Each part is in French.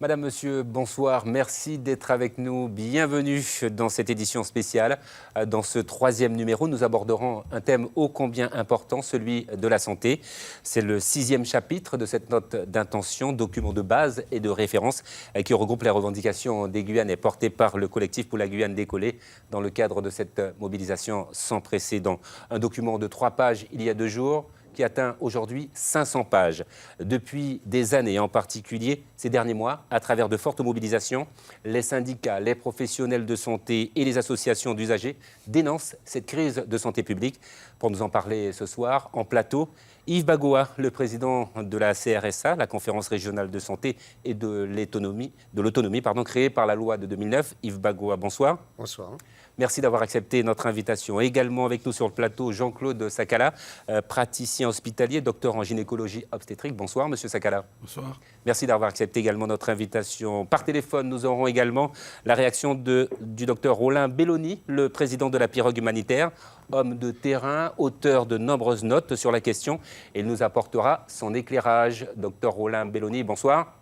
Madame, Monsieur, bonsoir. Merci d'être avec nous. Bienvenue dans cette édition spéciale. Dans ce 3e numéro, nous aborderons un thème ô combien important, celui de la santé. C'est le 6e chapitre de cette note d'intention, document de base et de référence qui regroupe les revendications des Guyanes et porté par le collectif pour la Guyane décollée dans le cadre de cette mobilisation sans précédent. Un document de 3 pages il y a 2 jours, qui atteint aujourd'hui 500 pages. Depuis des années, en particulier ces derniers mois, à travers de fortes mobilisations, les syndicats, les professionnels de santé et les associations d'usagers dénoncent cette crise de santé publique. Pour nous en parler ce soir, en plateau, Yves Bagoa, le président de la CRSA, la Conférence régionale de santé et de l'autonomie, créée par la loi de 2009. Yves Bagoa, bonsoir. Bonsoir. Merci d'avoir accepté notre invitation. Également avec nous sur le plateau, Jean-Claude Sakala, praticien hospitalier, docteur en gynécologie obstétrique. Bonsoir, monsieur Sakala. Bonsoir. Merci d'avoir accepté également notre invitation. Par téléphone, nous aurons également la réaction du docteur Roland Belloni, le président de la Pirogue humanitaire, homme de terrain, auteur de nombreuses notes sur la question. Et il nous apportera son éclairage. Docteur Roland Belloni, bonsoir.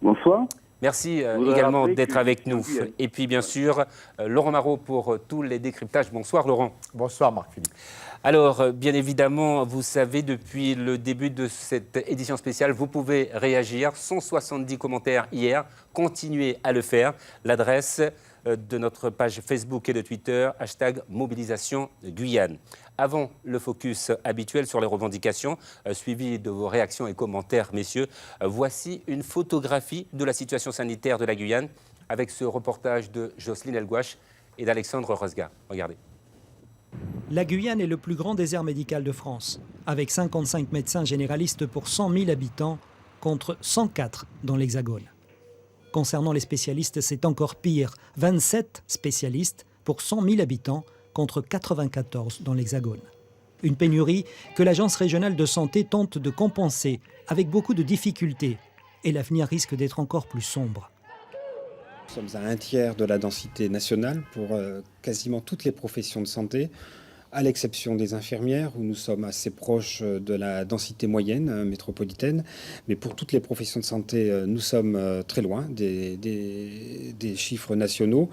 Bonsoir. Merci également d'être avec nous. Et puis, bien sûr, Laurent Marot pour tous les décryptages. Bonsoir, Laurent. Bonsoir, Marc-Philippe. Alors, bien évidemment, vous savez, depuis le début de cette édition spéciale, vous pouvez réagir. 170 commentaires hier. Continuez à le faire. L'adresse de notre page Facebook et de Twitter, #Mobilisation Guyane. Avant le focus habituel sur les revendications, suivi de vos réactions et commentaires, messieurs, voici une photographie de la situation sanitaire de la Guyane avec ce reportage de Jocelyne Elgouache et d'Alexandre Rosga. Regardez. La Guyane est le plus grand désert médical de France, avec 55 médecins généralistes pour 100 000 habitants, contre 104 dans l'Hexagone. Concernant les spécialistes, c'est encore pire. 27 spécialistes pour 100 000 habitants contre 94 dans l'Hexagone. Une pénurie que l'Agence régionale de santé tente de compenser avec beaucoup de difficultés. Et l'avenir risque d'être encore plus sombre. Nous sommes à 1/3 de la densité nationale pour quasiment toutes les professions de santé, à l'exception des infirmières, où nous sommes assez proches de la densité moyenne métropolitaine. Mais pour toutes les professions de santé, nous sommes très loin des chiffres nationaux.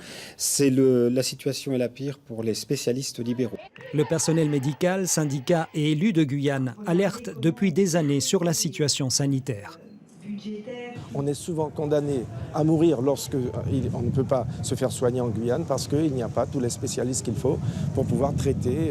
La situation est la pire pour les spécialistes libéraux. Le personnel médical, syndicats et élus de Guyane alertent depuis des années sur la situation sanitaire. On est souvent condamné à mourir lorsqu'on ne peut pas se faire soigner en Guyane parce qu'il n'y a pas tous les spécialistes qu'il faut pour pouvoir traiter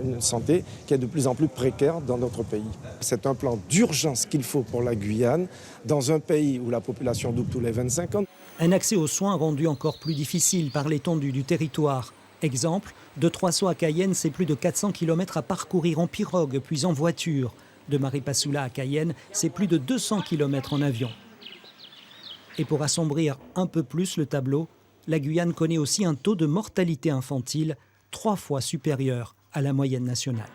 une santé qui est de plus en plus précaire dans notre pays. C'est un plan d'urgence qu'il faut pour la Guyane, dans un pays où la population double tous les 25 ans. Un accès aux soins rendu encore plus difficile par l'étendue du territoire. Exemple, de Troisseau à Cayenne, c'est plus de 400 km à parcourir en pirogue puis en voiture. De Maripasoula à Cayenne, c'est plus de 200 km en avion. Et pour assombrir un peu plus le tableau, la Guyane connaît aussi un taux de mortalité infantile 3 fois supérieur à la moyenne nationale.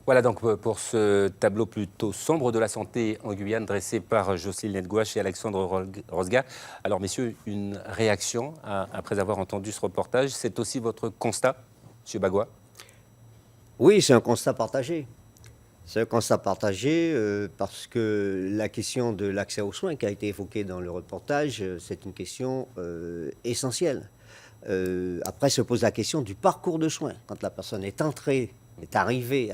Voilà donc pour ce tableau plutôt sombre de la santé en Guyane dressé par Jocelyne Elgouache et Alexandre Rosga. Alors messieurs, une réaction après avoir entendu ce reportage, c'est aussi votre constat, M. Bagoa? Oui, c'est un constat partagé. C'est un constat partagé parce que la question de l'accès aux soins qui a été évoquée dans le reportage, c'est une question essentielle. Après se pose la question du parcours de soins. Quand la personne est arrivée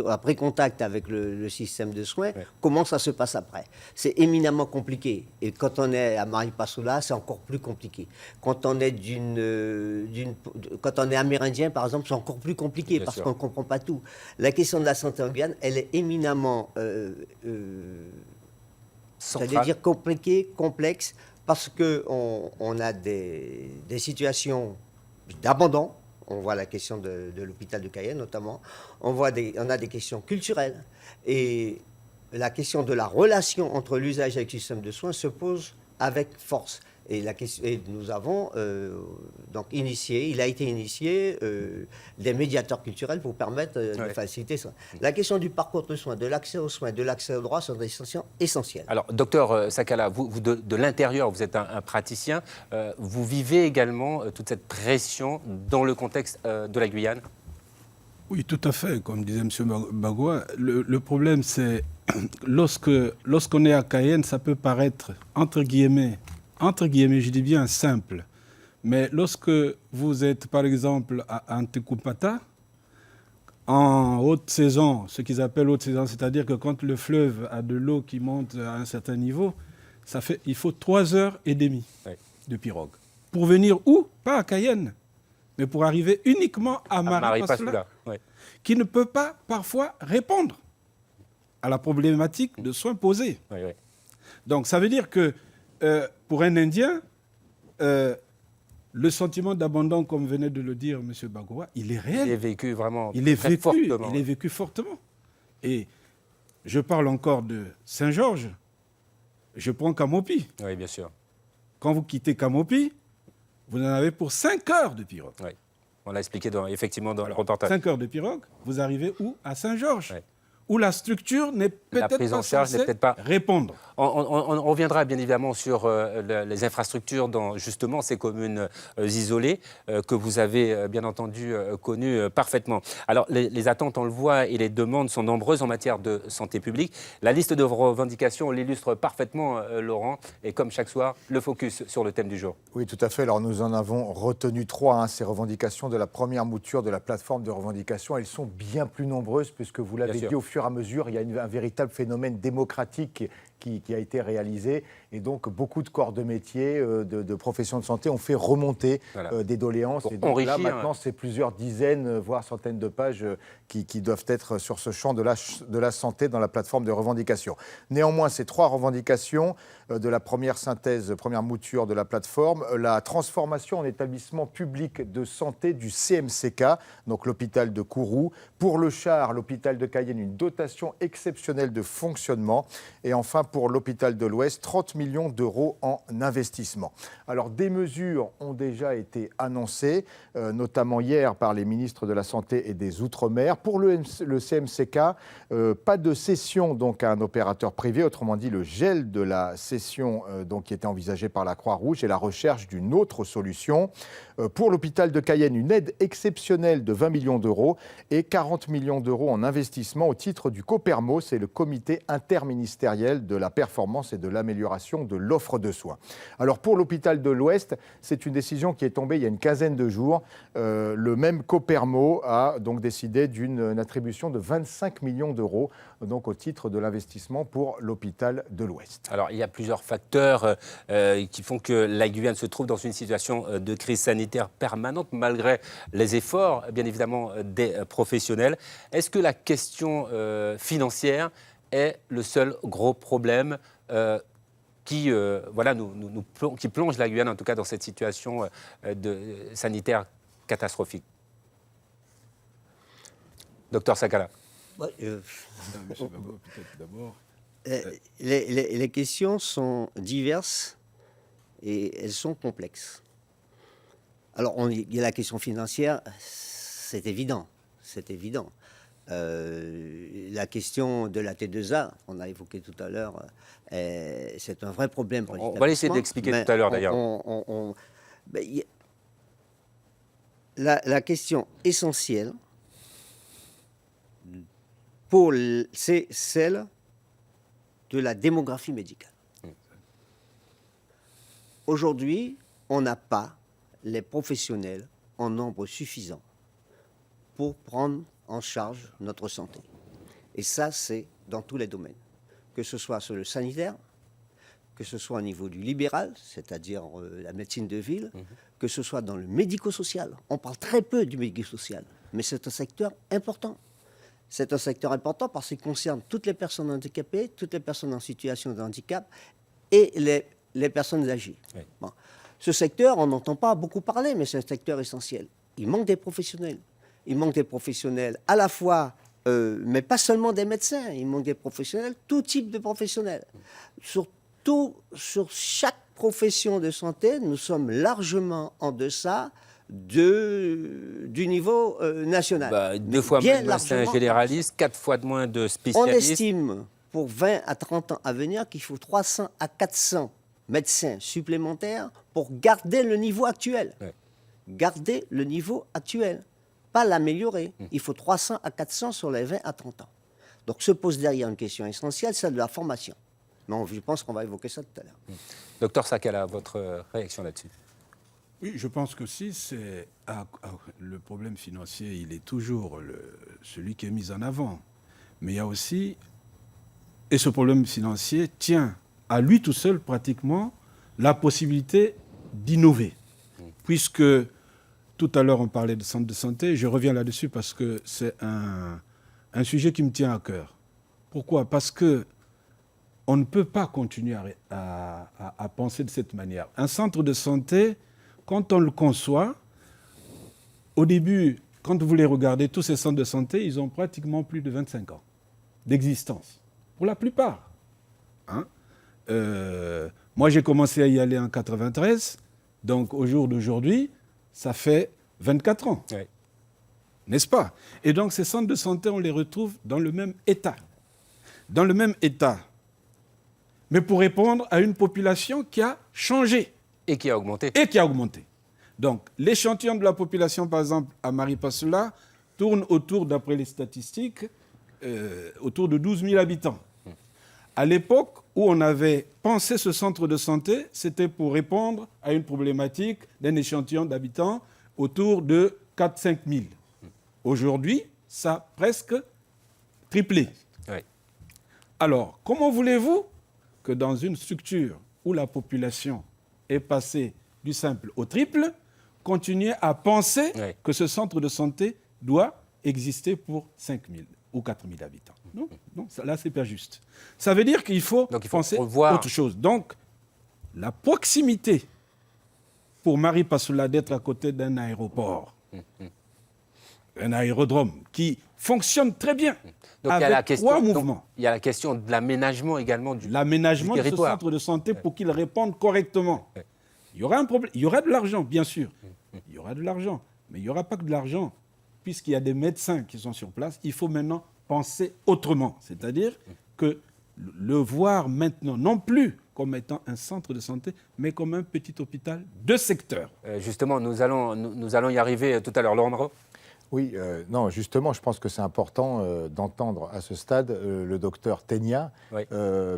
après contact avec le système de soins, ouais. Comment ça se passe après? C'est éminemment compliqué. Et quand on est à Maripasoula, c'est encore plus compliqué. Quand on est quand on est amérindien, par exemple, c'est encore plus compliqué parce qu'on ne comprend pas tout. La question de la santé en Guyane, elle est éminemment, c'est-à-dire compliquée, complexe, parce qu'on a des situations d'abandon. On voit la question de l'hôpital de Cayenne notamment. On a des questions culturelles. Et la question de la relation entre l'usage et le système de soins se pose avec force. Et nous avons donc il a été initié des médiateurs culturels pour permettre de faciliter ça. La question du parcours de soins, de l'accès aux soins, de l'accès aux droits sont des questions essentielles. Alors, docteur Sakala, vous de l'intérieur, vous êtes un praticien. Vous vivez également toute cette pression dans le contexte de la Guyane? Oui, tout à fait. Comme disait M. Bagoa, le problème, c'est lorsqu'on est à Cayenne, ça peut paraître, entre guillemets, je dis bien simple. Mais lorsque vous êtes, par exemple, à Antekupata, en haute saison, ce qu'ils appellent haute saison, c'est-à-dire que quand le fleuve a de l'eau qui monte à un certain niveau, il faut 3h30 de pirogue. Pour venir où? Pas à Cayenne, mais pour arriver uniquement à Maripasoula, qui ne peut pas parfois répondre à la problématique de soins posés. Donc ça veut dire que pour un Indien, le sentiment d'abandon, comme venait de le dire M. Bagoua, il est réel. Il est vécu vraiment fortement. Il est vécu fortement. Et je parle encore de Saint-Georges. Je prends Camopi. Oui, bien sûr. Quand vous quittez Camopi, vous en avez pour 5 heures de pirogue. Oui. On l'a expliqué effectivement dans le reportage. 5 heures de pirogue, vous arrivez où? À Saint-Georges. Où la structure n'est peut-être pas censée répondre. On reviendra bien évidemment sur les infrastructures dans justement ces communes isolées que vous avez bien entendu connues parfaitement. Alors les attentes, on le voit, et les demandes sont nombreuses en matière de santé publique. La liste de revendications l'illustre parfaitement, Laurent, et comme chaque soir, le focus sur le thème du jour. Oui, tout à fait. Alors nous en avons retenu 3, ces revendications de la première mouture de la plateforme de revendication. Elles sont bien plus nombreuses puisque vous l'avez dit, au fur et à mesure, il y a un véritable phénomène démocratique qui a été réalisé. Et donc, beaucoup de corps de métier, de professions de santé ont fait remonter des doléances. Pour et donc enrichir, là, maintenant, c'est plusieurs dizaines, voire centaines de pages qui doivent être sur ce champ de la santé dans la plateforme de revendication. Néanmoins, ces 3 revendications de la première synthèse, première mouture de la plateforme, la transformation en établissement public de santé du CMCK, donc l'hôpital de Kourou. Pour le Char, l'hôpital de Cayenne, une dotation exceptionnelle de fonctionnement. Et enfin, pour l'hôpital de l'Ouest, 30 millions d'euros en investissement. Alors, des mesures ont déjà été annoncées, notamment hier par les ministres de la Santé et des Outre-mer. Pour le CMCK, pas de cession donc, à un opérateur privé, autrement dit le gel de la cession donc, qui était envisagée par la Croix-Rouge et la recherche d'une autre solution. Pour l'hôpital de Cayenne, une aide exceptionnelle de 20 millions d'euros et 40 millions d'euros en investissement au titre du COPERMO, c'est le comité interministériel de la performance et de l'amélioration de l'offre de soins. Alors pour l'hôpital de l'Ouest, c'est une décision qui est tombée il y a une quinzaine de jours. Le même COPERMO a donc décidé d'une attribution de 25 millions d'euros donc au titre de l'investissement pour l'hôpital de l'Ouest. Alors il y a plusieurs facteurs qui font que la Guyane se trouve dans une situation de crise sanitaire permanente malgré les efforts bien évidemment des professionnels. Est-ce que la question financière est le seul gros problème qui plonge la Guyane, en tout cas, dans cette situation sanitaire catastrophique? Docteur Sakala. Les questions sont diverses et elles sont complexes. Alors, il y a la question financière, c'est évident, c'est évident. La question de la T2A, on a évoqué tout à l'heure, c'est un vrai problème pour les établissements. On va essayer d'expliquer tout à l'heure d'ailleurs. La question essentielle, c'est celle de la démographie médicale. Aujourd'hui, on n'a pas les professionnels en nombre suffisant pour prendre en charge notre santé. Et ça, c'est dans tous les domaines. Que ce soit sur le sanitaire, que ce soit au niveau du libéral, c'est-à-dire la médecine de ville, que ce soit dans le médico-social. On parle très peu du médico-social, mais c'est un secteur important. C'est un secteur important parce qu'il concerne toutes les personnes handicapées, toutes les personnes en situation de handicap et les personnes âgées. Oui. Bon. Ce secteur, on n'entend pas beaucoup parler, mais c'est un secteur essentiel. Il manque des professionnels. Il manque des professionnels à la fois, mais pas seulement des médecins, il manque des professionnels, tout type de professionnels. Surtout, sur chaque profession de santé, nous sommes largement en deçà du niveau national. 2 fois moins de médecins généralistes, 4 fois de moins de spécialistes. On estime pour 20 à 30 ans à venir qu'il faut 300 à 400 médecins supplémentaires pour garder le niveau actuel. Ouais. Garder le niveau actuel, pas l'améliorer. Il faut 300 à 400 sur les 20 à 30 ans. Donc se pose derrière une question essentielle, celle de la formation. Mais je pense qu'on va évoquer ça tout à l'heure. Docteur Sakala, votre réaction là-dessus? Oui, je pense que si le problème financier, il est toujours celui qui est mis en avant. Mais il y a aussi, et ce problème financier tient à lui tout seul pratiquement la possibilité d'innover. Puisque tout à l'heure on parlait de centre de santé, je reviens là-dessus parce que c'est un sujet qui me tient à cœur. Pourquoi? Parce que on ne peut pas continuer à penser de cette manière. Un centre de santé, quand on le conçoit, au début, quand vous les regardez, tous ces centres de santé, ils ont pratiquement plus de 25 ans d'existence, pour la plupart. Moi, j'ai commencé à y aller en 93, donc au jour d'aujourd'hui, ça fait 24 ans. Oui. N'est-ce pas? Et donc, ces centres de santé, on les retrouve dans le même état. Dans le même état. Mais pour répondre à une population qui a changé. Et qui a augmenté. Et qui a augmenté. Donc, l'échantillon de la population, par exemple, à Maripasoula, tourne autour, d'après les statistiques, autour de 12 000 habitants. À l'époque où on avait pensé ce centre de santé, c'était pour répondre à une problématique d'un échantillon d'habitants autour de 4-5 000. Aujourd'hui, ça a presque triplé. Oui. Alors, comment voulez-vous que dans une structure où la population est passée du simple au triple, continuer à penser que ce centre de santé doit exister pour 5 000 ou 4 000 habitants? Non, non, là, c'est pas juste. Ça veut dire qu'il faut penser autre chose. Donc, la proximité pour Maripasoula d'être à côté d'un aéroport, un aérodrome qui fonctionne très bien, donc, avec trois mouvements. Il y a la question de l'aménagement également du L'aménagement de ce territoire. centre de santé pour qu'il réponde correctement. Il y aura un problème. Il y aura de l'argent, bien sûr. Il y aura de l'argent. Mais il n'y aura pas que de l'argent. Puisqu'il y a des médecins qui sont sur place, il faut maintenant penser autrement. C'est-à-dire que le voir maintenant, non plus comme étant un centre de santé, mais comme un petit hôpital de secteur. Justement, nous allons y arriver tout à l'heure. Laurent. Oui, non, justement, je pense que c'est important d'entendre à ce stade le docteur Tegna,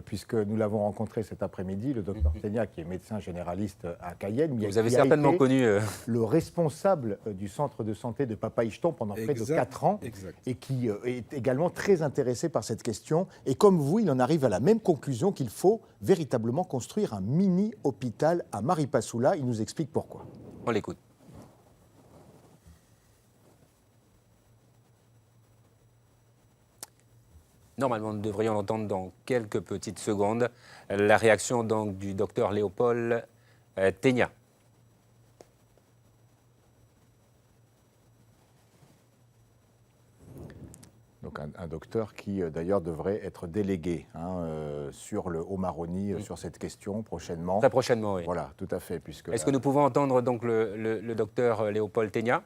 puisque nous l'avons rencontré cet après-midi, le docteur Tegna, qui est médecin généraliste à Cayenne. Vous avez certainement connu... le responsable du centre de santé de Papaichton pendant près de 4 ans, et qui est également très intéressé par cette question. Et comme vous, il en arrive à la même conclusion qu'il faut véritablement construire un mini-hôpital à Maripasoula. Il nous explique pourquoi. On l'écoute. Normalement, nous devrions l'entendre dans quelques petites secondes. La réaction donc du docteur Léopold Tegna. Donc un docteur qui d'ailleurs devrait être délégué sur le Haut-Maroni, sur cette question prochainement. Très prochainement, oui. Voilà, tout à fait. Est-ce que nous pouvons entendre donc le docteur Léopold Tegna?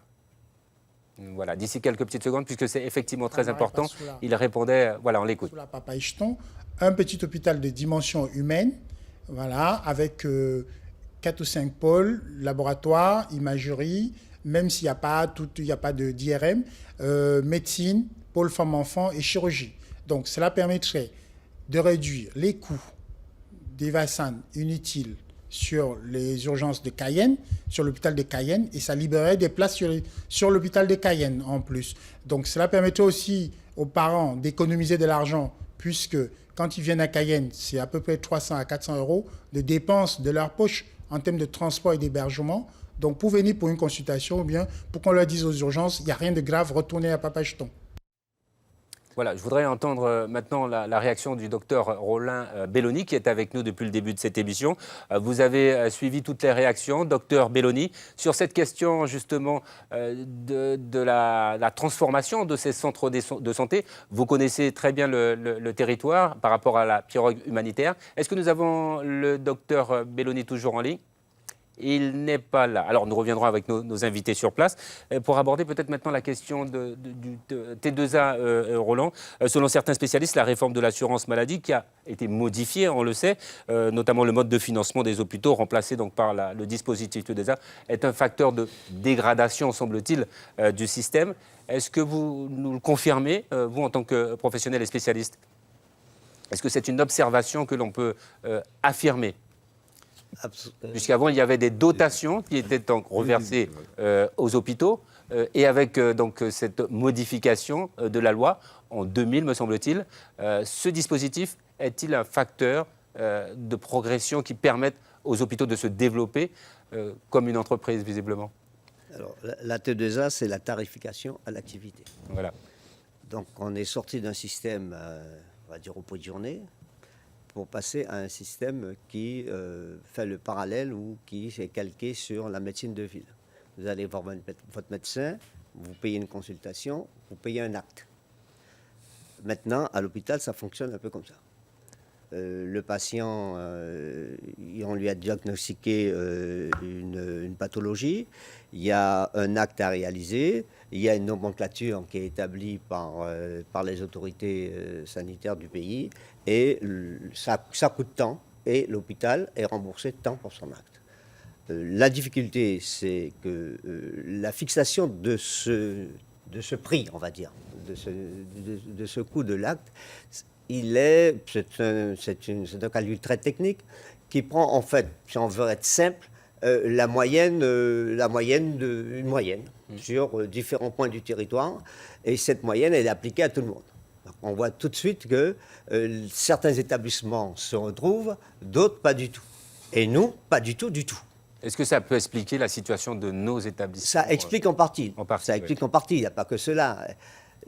Voilà, d'ici quelques petites secondes, puisque c'est effectivement très important. Il répondait, voilà, on l'écoute. Papaichton, un petit hôpital de dimension humaine, voilà, avec 4 ou 5 pôles, laboratoire, imagerie, même s'il n'y a pas d'IRM, médecine, pôle femmes-enfants et chirurgie. Donc cela permettrait de réduire les coûts des vaccins inutiles sur les urgences de Cayenne, sur l'hôpital de Cayenne, et ça libérerait des places sur l'hôpital de Cayenne en plus. Donc cela permettrait aussi aux parents d'économiser de l'argent, puisque quand ils viennent à Cayenne, c'est à peu près 300 à 400 € de dépenses de leur poche en termes de transport et d'hébergement. Donc pour venir pour une consultation, ou bien pour qu'on leur dise aux urgences, il n'y a rien de grave, retournez à Papaichton. Voilà, je voudrais entendre maintenant la réaction du docteur Rollin Belloni, qui est avec nous depuis le début de cette émission. Vous avez suivi toutes les réactions, docteur Belloni, sur cette question justement de la transformation de ces centres de santé. Vous connaissez très bien le territoire par rapport à la pirogue humanitaire. Est-ce que nous avons le docteur Belloni toujours en ligne ? il n'est pas là. Alors nous reviendrons avec nos invités sur place pour aborder peut-être maintenant la question de T2A, Roland. Selon certains spécialistes, la réforme de l'assurance maladie qui a été modifiée, on le sait, notamment le mode de financement des hôpitaux remplacé donc par le dispositif T2A, est un facteur de dégradation, semble-t-il, du système. Est-ce que vous nous le confirmez, vous en tant que professionnel et spécialiste? Est-ce que c'est une observation que l'on peut affirmer? Puisqu'avant, il y avait des dotations qui étaient donc reversées aux hôpitaux et avec donc cette modification de la loi en 2000, me semble-t-il, ce dispositif est-il un facteur de progression qui permette aux hôpitaux de se développer comme une entreprise, visiblement? Alors, la T2A, c'est la tarification à l'activité. Voilà. Donc, on est sorti d'un système, on va dire, au prix de journée, pour passer à un système qui fait le parallèle ou qui est calqué sur la médecine de ville. Vous allez voir votre médecin, vous payez une consultation, vous payez un acte. Maintenant, à l'hôpital, ça fonctionne un peu comme ça. Le patient, on lui a diagnostiqué une pathologie, il y a un acte à réaliser, il y a une nomenclature qui est établie par les autorités sanitaires du pays, et ça coûte tant, et l'hôpital est remboursé tant pour son acte. La difficulté, c'est que la fixation de ce prix, on va dire, de ce coût de l'acte, c'est un calcul très technique qui prend en fait, si on veut être simple, une moyenne sur différents points du territoire, et cette moyenne elle est appliquée à tout le monde. Donc, on voit tout de suite que certains établissements se retrouvent, d'autres pas du tout. Et nous, pas du tout, du tout. Est-ce que ça peut expliquer la situation de nos établissements? Ça explique en partie. Ça explique en partie, il n'y a pas que cela.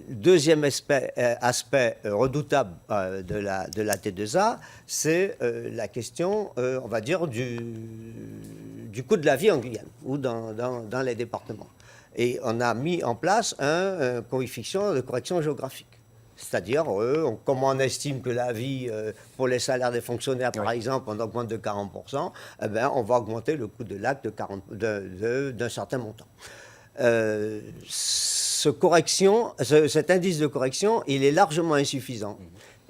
Deuxième aspect redoutable de la T2A, c'est la question, on va dire, du coût de la vie en Guyane ou dans les départements. Et on a mis en place un coefficient de correction géographique. C'est-à-dire, comme on estime que la vie, pour les salaires des fonctionnaires, par exemple, on augmente de 40%, eh bien, on va augmenter le coût de l'acte d'un certain montant. Cet indice de correction, il est largement insuffisant.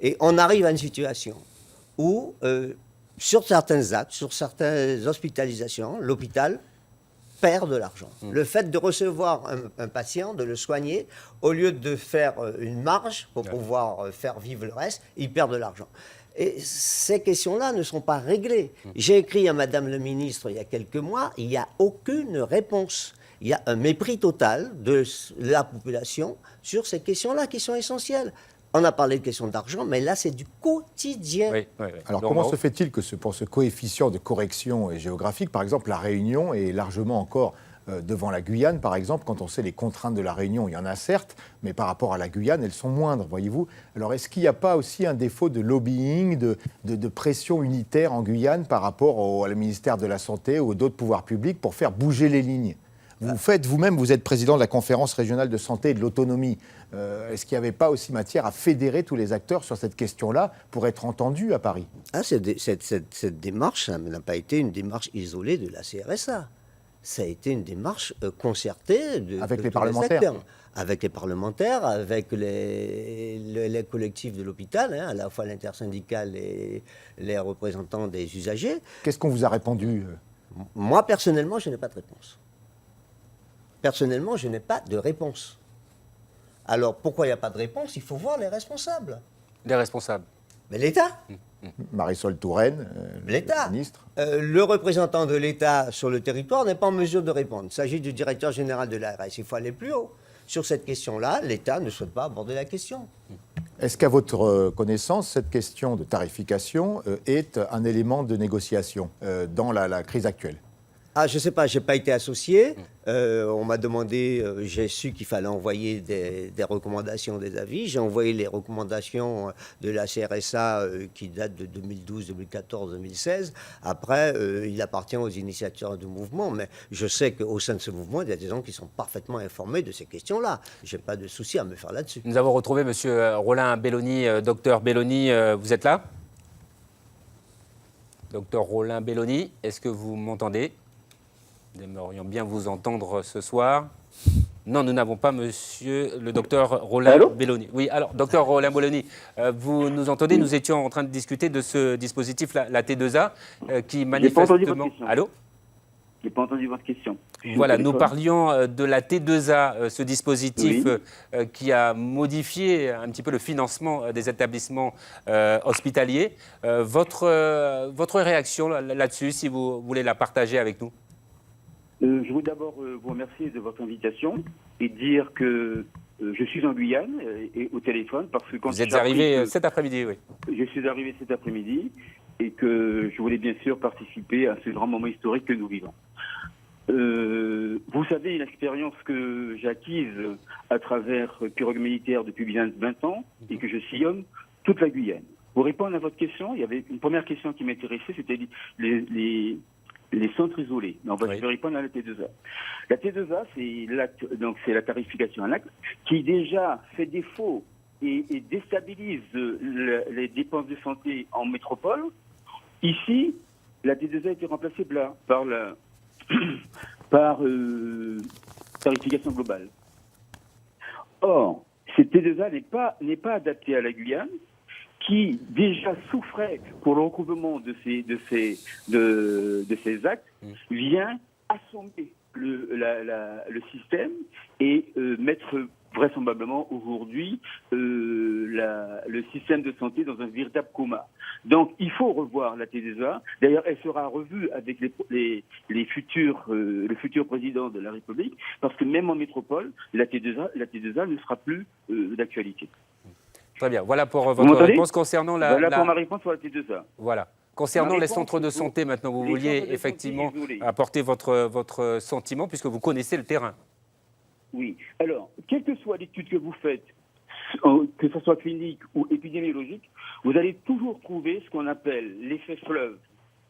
Et on arrive à une situation où, sur certains actes, sur certaines hospitalisations, l'hôpital perd de l'argent. Le fait de recevoir un patient, de le soigner, au lieu de faire une marge pour pouvoir faire vivre le reste, il perd de l'argent. Et ces questions-là ne sont pas réglées. J'ai écrit à Madame le ministre il y a quelques mois, il n'y a aucune réponse. Il y a un mépris total de la population sur ces questions-là qui sont essentielles. On a parlé de questions d'argent, mais là, c'est du quotidien. Oui. Alors, comment se fait-il que pour ce coefficient de correction géographique, par exemple, la Réunion est largement encore devant la Guyane, par exemple, quand on sait les contraintes de la Réunion, il y en a certes, mais par rapport à la Guyane, elles sont moindres, voyez-vous. Alors, est-ce qu'il n'y a pas aussi un défaut de lobbying, de pression unitaire en Guyane par rapport au ministère de la Santé ou d'autres pouvoirs publics pour faire bouger les lignes ? Vous êtes président de la conférence régionale de santé et de l'autonomie. Est-ce qu'il n'y avait pas aussi matière à fédérer tous les acteurs sur cette question-là pour être entendus à Paris? Cette démarche n'a pas été une démarche isolée de la CRSA. Ça a été une démarche concertée avec les parlementaires. Avec les parlementaires, avec les collectifs de l'hôpital, à la fois l'intersyndicale et les représentants des usagers. Qu'est-ce qu'on vous a répondu? Moi, personnellement, je n'ai pas de réponse. Personnellement, je n'ai pas de réponse. Alors, pourquoi il n'y a pas de réponse? Il faut voir les responsables. Les responsables? Mais l'État. Marisol Touraine, l'État. Le ministre. Le représentant de l'État sur le territoire n'est pas en mesure de répondre. Il s'agit du directeur général de l'ARS. Il faut aller plus haut. Sur cette question-là, l'État ne souhaite pas aborder la question. Est-ce qu'à votre connaissance, cette question de tarification est un élément de négociation dans la crise actuelle? Je ne sais pas, je n'ai pas été associé. On m'a demandé, j'ai su qu'il fallait envoyer des recommandations, des avis. J'ai envoyé les recommandations de la CRSA qui datent de 2012, 2014, 2016. Après, il appartient aux initiateurs du mouvement. Mais je sais qu'au sein de ce mouvement, il y a des gens qui sont parfaitement informés de ces questions-là. Je n'ai pas de souci à me faire là-dessus. Nous avons retrouvé M. Roland Belloni. Docteur Belloni, vous êtes là? Docteur Roland Belloni, est-ce que vous m'entendez? Nous aimerions bien vous entendre ce soir. Non, nous n'avons pas monsieur le docteur Rollin Belloni. Oui, alors, docteur Rollin Belloni, vous nous entendez? Nous étions en train de discuter de ce dispositif, la T2A, qui manifestement... Allô? Je n'ai pas entendu votre question. Voilà, nous parlions de la T2A, ce dispositif qui a modifié un petit peu le financement des établissements hospitaliers. Votre réaction là-dessus, si vous voulez la partager avec nous? Je veux d'abord vous remercier de votre invitation et dire que je suis en Guyane et au téléphone parce que quand vous êtes arrivé cet après-midi, oui. Je suis arrivé cet après-midi et que je voulais bien sûr participer à ce grand moment historique que nous vivons. Vous savez l'expérience que j'ai acquise à travers Pirogue Militaire depuis bien 20 ans et que je sillonne toute la Guyane. Pour répondre à votre question, il y avait une première question qui m'intéressait, c'était les centres isolés. Donc, je vais répondre à la T2A. La T2A, c'est la tarification à l'acte qui déjà fait défaut et déstabilise les dépenses de santé en métropole. Ici, la T2A a été remplacée par tarification globale. Or, cette T2A n'est pas adaptée à la Guyane, qui déjà souffrait pour le recouvrement de ces actes, vient assommer le système et mettre vraisemblablement aujourd'hui le système de santé dans un véritable coma. Donc il faut revoir la T2A. D'ailleurs, elle sera revue avec le futur président de la République, parce que même en métropole, la T2A ne sera plus d'actualité. Très bien. Voilà pour votre réponse concernant pour ma réponse sur la T2A. Voilà. Concernant les centres de santé, maintenant, vous vouliez effectivement apporter votre sentiment, puisque vous connaissez le terrain. Oui. Alors, quelle que soit l'étude que vous faites, que ce soit clinique ou épidémiologique, vous allez toujours trouver ce qu'on appelle l'effet fleuve.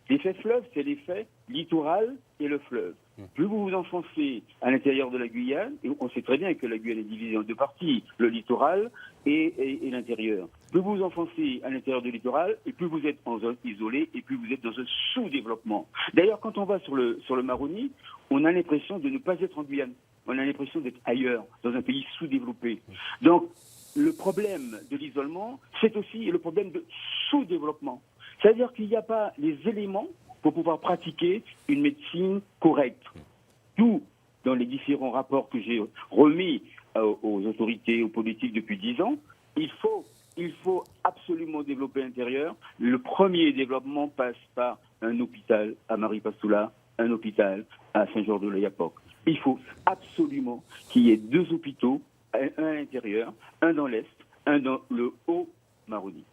L'effet fleuve, c'est l'effet littoral et le fleuve. Plus vous vous enfoncez à l'intérieur de la Guyane, et on sait très bien que la Guyane est divisée en deux parties, le littoral et l'intérieur. Plus vous vous enfoncez à l'intérieur du littoral, et plus vous êtes en zone isolée, et plus vous êtes dans un sous-développement. D'ailleurs, quand on va sur le Maroni, on a l'impression de ne pas être en Guyane. On a l'impression d'être ailleurs, dans un pays sous-développé. Donc, le problème de l'isolement, c'est aussi le problème de sous-développement. C'est-à-dire qu'il n'y a pas les éléments pour pouvoir pratiquer une médecine correcte. Tout, dans les différents rapports que j'ai remis aux autorités, aux politiques depuis 10 ans, il faut absolument développer l'intérieur. Le premier développement passe par un hôpital à Maripasoula, un hôpital à Saint-Georges-de-l'Oyapock. Il faut absolument qu'il y ait 2 hôpitaux, un à l'intérieur, un dans l'Est, un dans le Haut-Maroni.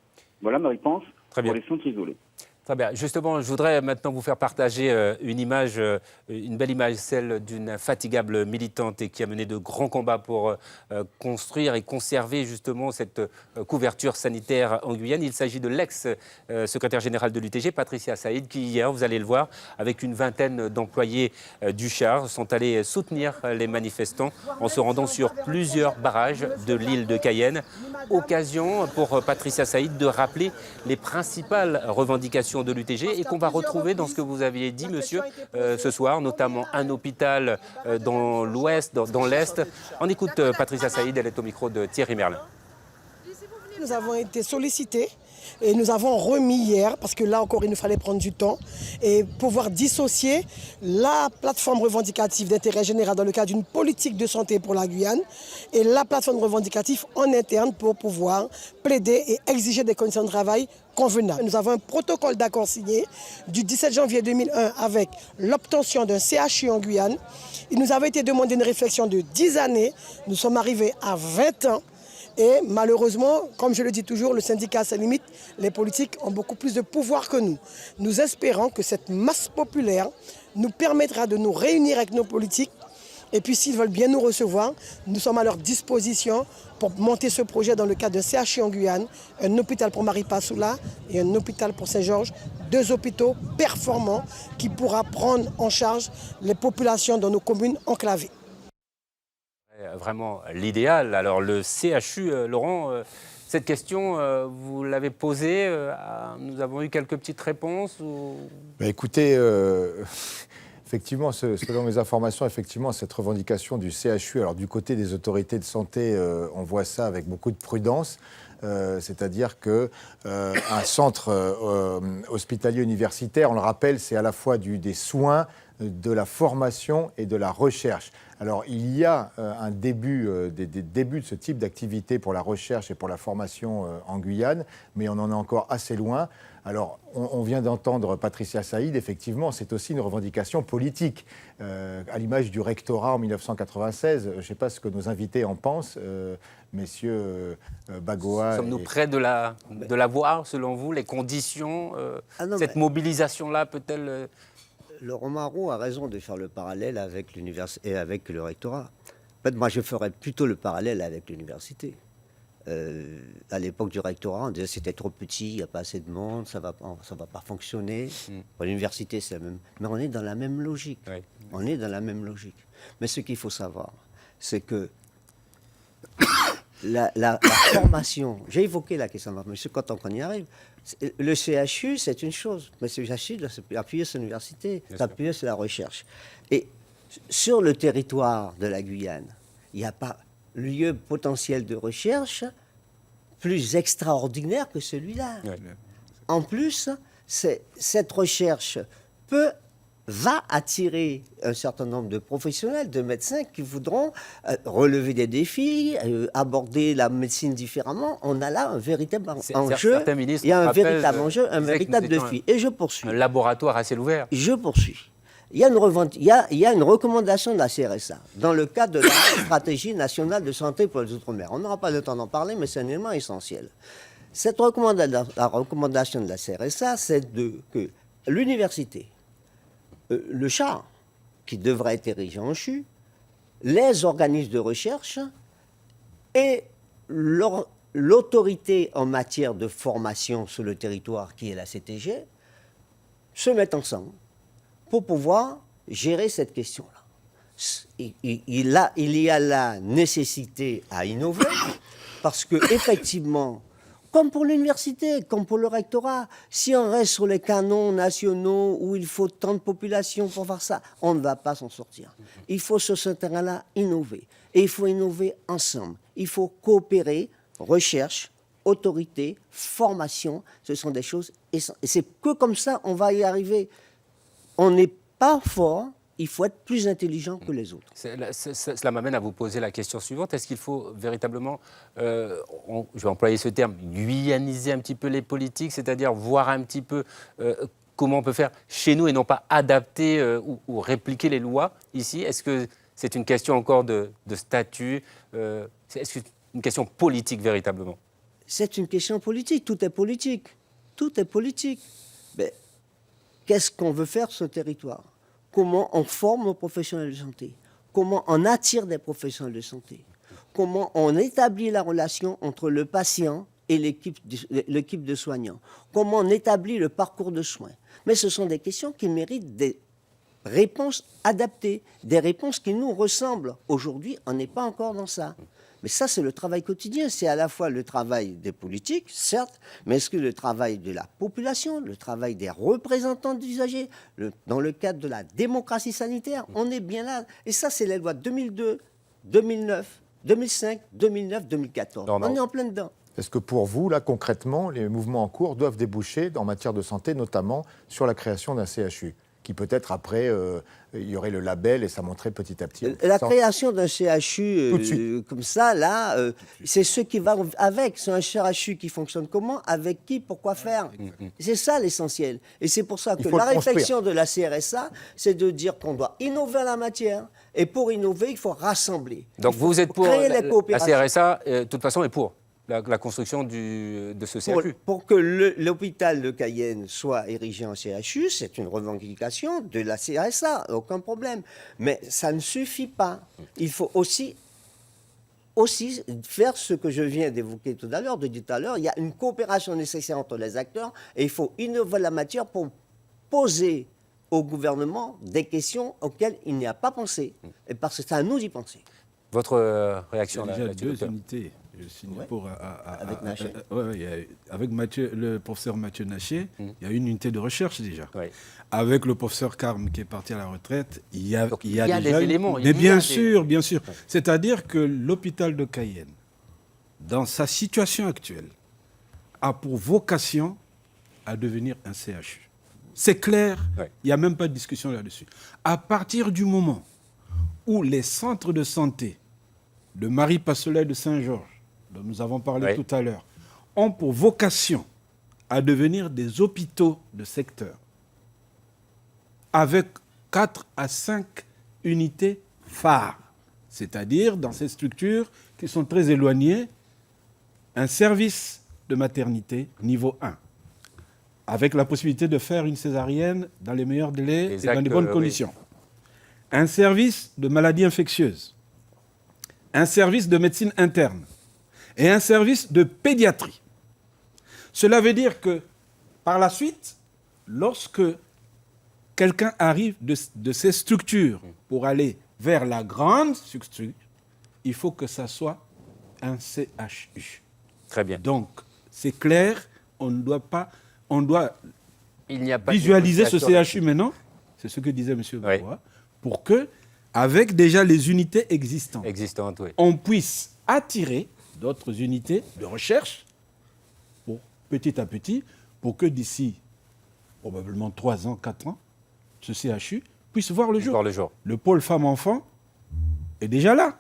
Voilà ma réponse pour les centres isolés. Très bien. Justement, je voudrais maintenant vous faire partager une image, une belle image, celle d'une infatigable militante et qui a mené de grands combats pour construire et conserver justement cette couverture sanitaire en Guyane. Il s'agit de l'ex-secrétaire générale de l'UTG, Patricia Saïd, qui hier, vous allez le voir, avec une vingtaine d'employés du char, sont allés soutenir les manifestants en se rendant sur plusieurs barrages de l'île de Cayenne. Occasion pour Patricia Saïd de rappeler les principales revendications de l'UTG et qu'on va retrouver dans ce que vous aviez dit, monsieur, ce soir, notamment un hôpital dans l'ouest, dans l'est. On écoute Patricia Saïd, elle est au micro de Thierry Merlin. Nous avons été sollicités et nous avons remis hier, parce que là encore il nous fallait prendre du temps, et pouvoir dissocier la plateforme revendicative d'intérêt général dans le cadre d'une politique de santé pour la Guyane et la plateforme revendicative en interne pour pouvoir plaider et exiger des conditions de travail convenables. Nous avons un protocole d'accord signé du 17 janvier 2001 avec l'obtention d'un CHU en Guyane. Il nous avait été demandé une réflexion de 10 années, nous sommes arrivés à 20 ans. Et malheureusement, comme je le dis toujours, le syndicat à sa limite, les politiques ont beaucoup plus de pouvoir que nous. Nous espérons que cette masse populaire nous permettra de nous réunir avec nos politiques. Et puis s'ils veulent bien nous recevoir, nous sommes à leur disposition pour monter ce projet dans le cadre d'un CHU en Guyane, un hôpital pour Maripasoula et un hôpital pour Saint-Georges, 2 hôpitaux performants qui pourront prendre en charge les populations dans nos communes enclavées. Vraiment l'idéal. Alors le CHU, Laurent, cette question, vous l'avez posée, nous avons eu quelques petites réponses ou... Écoutez, Effectivement, selon mes informations, effectivement, cette revendication du CHU, alors du côté des autorités de santé, on voit ça avec beaucoup de prudence. C'est-à-dire qu'un centre hospitalier universitaire, on le rappelle, c'est à la fois des soins, de la formation et de la recherche. Alors, il y a des débuts de ce type d'activité pour la recherche et pour la formation en Guyane, mais on en est encore assez loin. Alors, on vient d'entendre Patricia Saïd, effectivement, c'est aussi une revendication politique, à l'image du rectorat en 1996. Je ne sais pas ce que nos invités en pensent, messieurs Bagoa. Sommes-nous près de la voir, selon vous, les conditions cette mobilisation-là peut-elle... Laurent Marot a raison de faire le parallèle avec l'université et avec le rectorat. En fait, moi, je ferais plutôt le parallèle avec l'université. À l'époque du rectorat, on disait que c'était trop petit, il n'y a pas assez de monde, ça va pas fonctionner. Pour l'université, c'est la même. Mais on est dans la même logique. Oui. On est dans la même logique. Mais ce qu'il faut savoir, c'est que la formation, j'ai évoqué la question de la formation, quand on y arrive, le CHU, c'est une chose, mais le CHU doit s'appuyer sur l'université, s'appuyer sur la recherche. Et sur le territoire de la Guyane, il n'y a pas lieu potentiel de recherche plus extraordinaire que celui-là. Ouais. En plus, cette recherche va attirer un certain nombre de professionnels, de médecins qui voudront relever des défis, aborder la médecine différemment. On a là un véritable enjeu. Il y a un véritable enjeu, un véritable défi. Et je poursuis. Un laboratoire à ciel ouvert. Je poursuis. Il y a une recommandation de la CRSA dans le cadre de la stratégie nationale de santé pour les Outre-mer. On n'aura pas le temps d'en parler, mais c'est un élément essentiel. La recommandation de la CRSA, c'est que l'université, le CHAR, qui devrait être érigé en CHU, les organismes de recherche et l'autorité en matière de formation sur le territoire, qui est la CTG, se mettent ensemble pour pouvoir gérer cette question-là. Il y a la nécessité à innover, parce que effectivement, comme pour l'université, comme pour le rectorat, si on reste sur les canons nationaux où il faut tant de population pour faire ça, on ne va pas s'en sortir. Il faut sur ce terrain-là innover. Et il faut innover ensemble. Il faut coopérer, recherche, autorité, formation. Ce sont des choses essentielles. Et c'est que comme ça on va y arriver. On n'est pas fort. Il faut être plus intelligent que les autres. Cela m'amène à vous poser la question suivante. Est-ce qu'il faut véritablement, je vais employer ce terme, guyaniser un petit peu les politiques, c'est-à-dire voir un petit peu comment on peut faire chez nous et non pas adapter ou répliquer les lois ici? Est-ce que c'est une question encore de statut? Est-ce que c'est une question politique véritablement? C'est une question politique. Tout est politique. Tout est politique. Mais qu'est-ce qu'on veut faire sur ce territoire? Comment on forme nos professionnels de santé? Comment on attire des professionnels de santé? Comment on établit la relation entre le patient et l'équipe de soignants? Comment on établit le parcours de soins? Mais ce sont des questions qui méritent des réponses adaptées, des réponses qui nous ressemblent. Aujourd'hui, on n'est pas encore dans ça. Mais ça, c'est le travail quotidien. C'est à la fois le travail des politiques, certes, mais est-ce que le travail de la population, le travail des représentants des usagers, dans le cadre de la démocratie sanitaire, on est bien là. Et ça, c'est les lois 2002, 2009, 2005, 2009, 2014. On est en plein dedans. Est-ce que pour vous, là, concrètement, les mouvements en cours doivent déboucher en matière de santé, notamment sur la création d'un CHU qui peut-être après, il y aurait le label et ça monterait petit à petit. La création d'un CHU comme ça, là, c'est ce qui va avec. C'est un CHU qui fonctionne comment, avec qui, pourquoi faire. C'est ça l'essentiel. Et c'est pour ça que la réflexion de la CRSA, c'est de dire qu'on doit innover en la matière. Et pour innover, il faut rassembler. Donc vous êtes pour la CRSA, de toute façon, est pour la construction de ce CHU. Pour que l'hôpital de Cayenne soit érigé en CHU, c'est une revendication de la CRSA, aucun problème. Mais ça ne suffit pas. Il faut aussi faire ce que je viens d'évoquer tout à l'heure, il y a une coopération nécessaire entre les acteurs et il faut innover la matière pour poser au gouvernement des questions auxquelles il n'y a pas pensé. Et parce que c'est à nous d'y penser. Votre réaction là, déjà deux unités. je signe Ouais. pour... Avec Naché. Avec le professeur Mathieu Naché, il y a une unité de recherche déjà. Oui. Avec le professeur Carme qui est parti à la retraite, il y a des déjà éléments. Mais bien sûr, bien sûr. C'est-à-dire que l'hôpital de Cayenne, dans sa situation actuelle, a pour vocation à devenir un CHU. C'est clair, il n'y a même pas de discussion là-dessus. À partir du moment où les centres de santé de Marie Passelet de Saint-Georges, dont nous avons parlé tout à l'heure, ont pour vocation à devenir des hôpitaux de secteur, avec 4 à 5 unités phares, c'est-à-dire dans ces structures qui sont très éloignées, un service de maternité niveau 1, avec la possibilité de faire une césarienne dans les meilleurs délais et dans de bonnes conditions. Un service de maladies infectieuses, un service de médecine interne et un service de pédiatrie. Cela veut dire que, par la suite, lorsque quelqu'un arrive de ces structures pour aller vers la grande structure, il faut que ça soit un CHU. Très bien. Donc, c'est clair, on doit Il n'y a pas visualiser ce de CHU maintenant, c'est ce que disait M. Barois, pour que, avec déjà les unités existantes, on puisse attirer d'autres unités de recherche, petit à petit, pour que d'ici probablement 3 ans, 4 ans, ce CHU puisse voir le jour. Le pôle femmes-enfants est déjà là.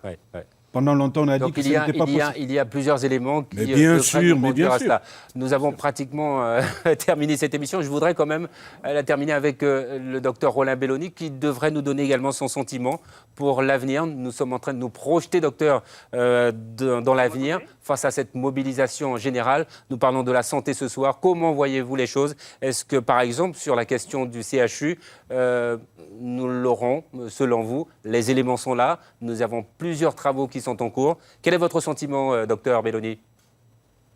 Pendant longtemps, on a dit que ce n'était pas possible. Il y a plusieurs éléments qui bien sûr. Cela. Nous avons pratiquement terminé cette émission. Je voudrais quand même la terminer avec le docteur Roland Belloni, qui devrait nous donner également son sentiment pour l'avenir. Nous sommes en train de nous projeter, docteur, dans l'avenir, face à cette mobilisation générale. Nous parlons de la santé ce soir. Comment voyez-vous les choses? Est-ce que, par exemple, sur la question du CHU, nous l'aurons, selon vous? Les éléments sont là. Nous avons plusieurs travaux qui sont en cours. Quel est votre sentiment, docteur Belloni?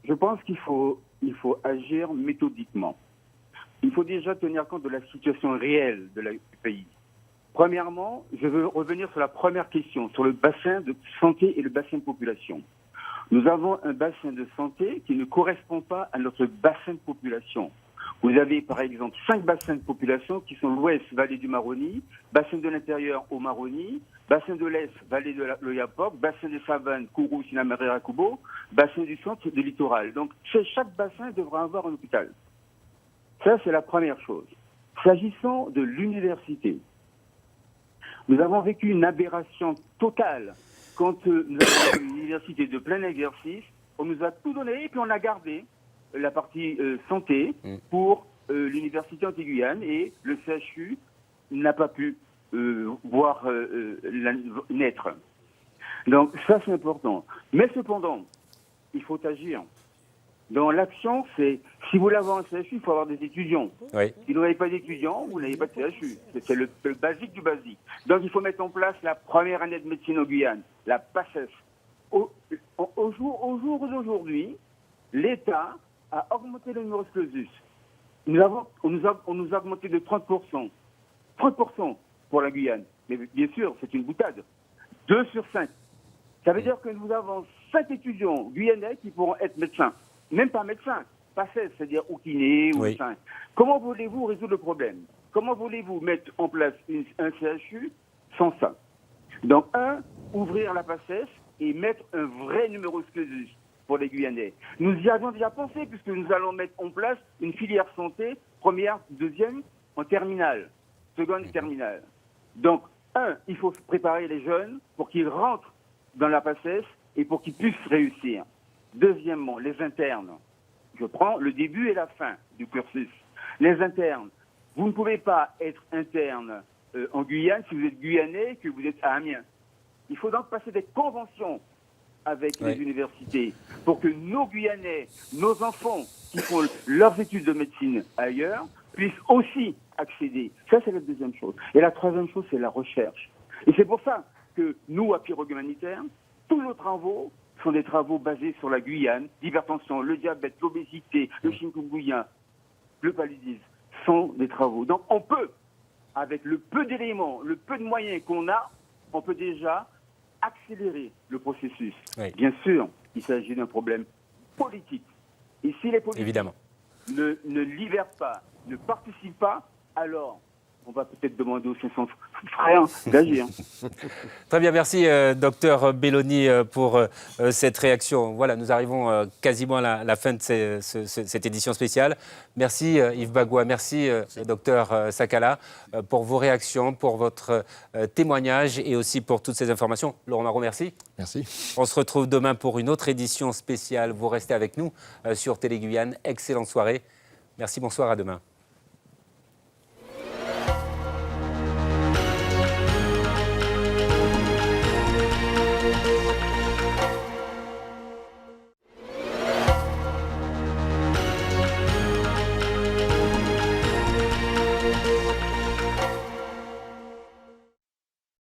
Je pense qu'il faut agir méthodiquement. Il faut déjà tenir compte de la situation réelle du pays. Premièrement, je veux revenir sur la première question, sur le bassin de santé et le bassin de population. Nous avons un bassin de santé qui ne correspond pas à notre bassin de population. Vous avez par exemple 5 bassins de population qui sont l'ouest, vallée du Maroni, bassin de l'intérieur au Maroni, bassin de l'est, vallée de l'Oyapock, bassin des Savanes, Kourou, Sinaméré, Kubo, bassin du centre, du littoral. Donc chaque bassin devra avoir un hôpital. Ça, c'est la première chose. S'agissant de l'université, nous avons vécu une aberration totale quand nous avons une université de plein exercice. On nous a tout donné et puis on a gardé la partie santé pour l'université anti-Guyane, et le CHU n'a pas pu voir naître. Donc ça, c'est important. Mais cependant, il faut agir. Dans l'action, c'est, si vous voulez avoir un CHU, il faut avoir des étudiants. Si vous n'avez pas d'étudiants, vous n'avez pas de CHU. C'est le basique du basique. Donc il faut mettre en place la première année de médecine en Guyane, la PACES. Au jour d'aujourd'hui, l'État a augmenté le numerus clausus. On nous a augmenté de 30%. 30% pour la Guyane. Mais bien sûr, c'est une boutade. 2 sur 5. Ça veut dire que nous avons 5 étudiants guyanais qui pourront être médecins. Même pas médecins, pas 16, c'est-à-dire ou kiné, ou médecin. Comment voulez-vous résoudre le problème? Comment voulez-vous mettre en place un CHU sans ça? Donc, ouvrir la PACES et mettre un vrai numerus clausus pour les Guyanais. Nous y avons déjà pensé, puisque nous allons mettre en place une filière santé, première, deuxième, en terminale, seconde et terminale. Donc, il faut préparer les jeunes pour qu'ils rentrent dans la PACES et pour qu'ils puissent réussir. Deuxièmement, les internes. Je prends le début et la fin du cursus. Les internes. Vous ne pouvez pas être interne en Guyane si vous êtes guyanais et que vous êtes à Amiens. Il faut donc passer des conventions avec les universités pour que nos Guyanais, nos enfants qui font leurs études de médecine ailleurs, puissent aussi accéder. Ça, c'est la deuxième chose. Et la troisième chose, c'est la recherche. Et c'est pour ça que nous, à Pirogue Humanitaire, tous nos travaux sont des travaux basés sur la Guyane, l'hypertension, le diabète, l'obésité, le chikungunya, le paludisme, sont des travaux. Donc on peut, avec le peu d'éléments, le peu de moyens qu'on a, on peut déjà accélérer le processus. Bien sûr, Il s'agit d'un problème politique. Et si les politiques Évidemment. ne libèrent pas, ne participent pas, alors on va peut-être demander aux 500 frères d'agir. Très bien, merci docteur Belloni pour cette réaction. Voilà, nous arrivons quasiment à la fin de cette édition spéciale. Merci Yves Bagouin, merci docteur Sakala pour vos réactions, pour votre témoignage et aussi pour toutes ces informations. Laurent Marot, merci. Merci. On se retrouve demain pour une autre édition spéciale. Vous restez avec nous sur Télé Guyane. Excellente soirée. Merci, bonsoir, à demain.